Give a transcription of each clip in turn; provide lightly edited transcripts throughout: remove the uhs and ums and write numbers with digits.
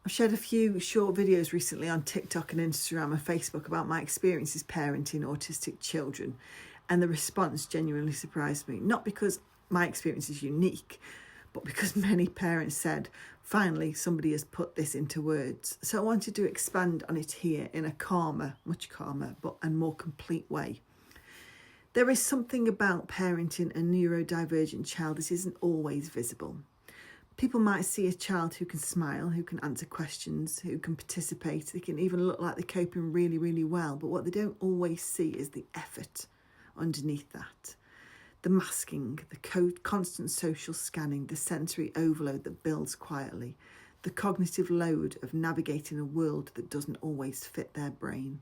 I've shared a few short videos recently on TikTok and Instagram and Facebook about my experiences parenting autistic children, and the response genuinely surprised me. Not because my experience is unique, but because many parents said, finally, somebody has put this into words. So I wanted to expand on it here in a calmer, much calmer, and more complete way. There is something about parenting a neurodivergent child that isn't always visible. People might see a child who can smile, who can answer questions, who can participate. They can even look like they're coping really, really well. But what they don't always see is the effort underneath that. The masking, the constant social scanning, the sensory overload that builds quietly, the cognitive load of navigating a world that doesn't always fit their brain.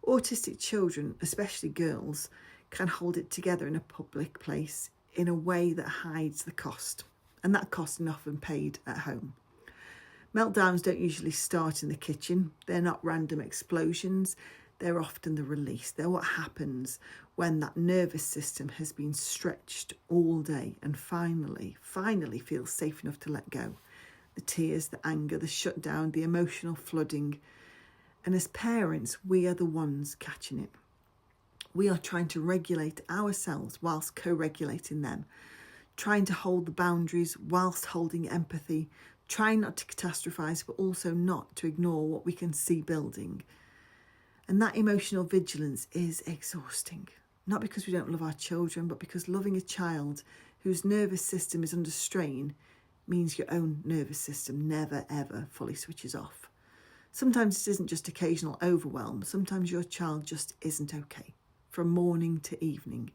Autistic children, especially girls, can hold it together in a public place in a way that hides the cost. And that cost is often paid at home. Meltdowns don't usually start in the kitchen. They're not random explosions. They're often the release. They're what happens when that nervous system has been stretched all day and finally feels safe enough to let go. The tears, the anger, the shutdown, the emotional flooding. And as parents, we are the ones catching it. We are trying to regulate ourselves whilst co-regulating them. Trying to hold the boundaries whilst holding empathy, trying not to catastrophise, but also not to ignore what we can see building. And that emotional vigilance is exhausting. Not because we don't love our children, but because loving a child whose nervous system is under strain means your own nervous system never, ever fully switches off. Sometimes it isn't just occasional overwhelm. Sometimes your child just isn't okay, from morning to evening.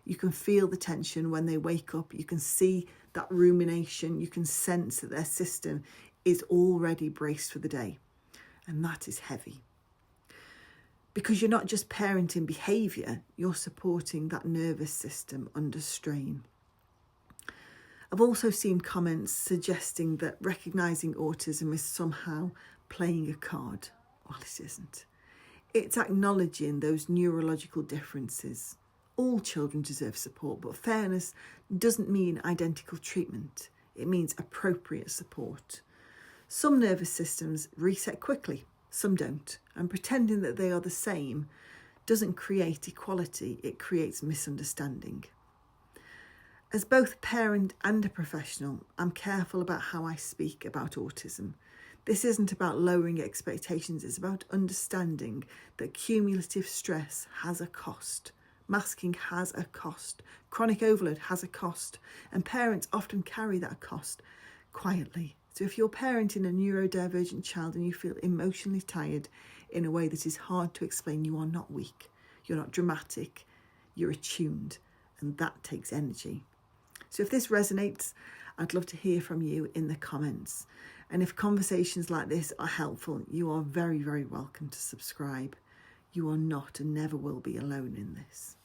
You can feel the tension when they wake up. You can see that rumination. You can sense that their system is already braced for the day. And that is heavy. Because you're not just parenting behaviour, you're supporting that nervous system under strain. I've also seen comments suggesting that recognising autism is somehow playing a card. Well, it isn't. It's acknowledging those neurological differences. All children deserve support, but fairness doesn't mean identical treatment. It means appropriate support. Some nervous systems reset quickly, some don't. And pretending that they are the same doesn't create equality, it creates misunderstanding. As both a parent and a professional, I'm careful about how I speak about autism. This isn't about lowering expectations, it's about understanding that cumulative stress has a cost. Masking has a cost. Chronic overload has a cost. And parents often carry that cost quietly. So if you're parenting a neurodivergent child and you feel emotionally tired in a way that is hard to explain, you are not weak. You're not dramatic. You're attuned. And that takes energy. So if this resonates, I'd love to hear from you in the comments. And if conversations like this are helpful, you are very, very welcome to subscribe. You are not and never will be alone in this.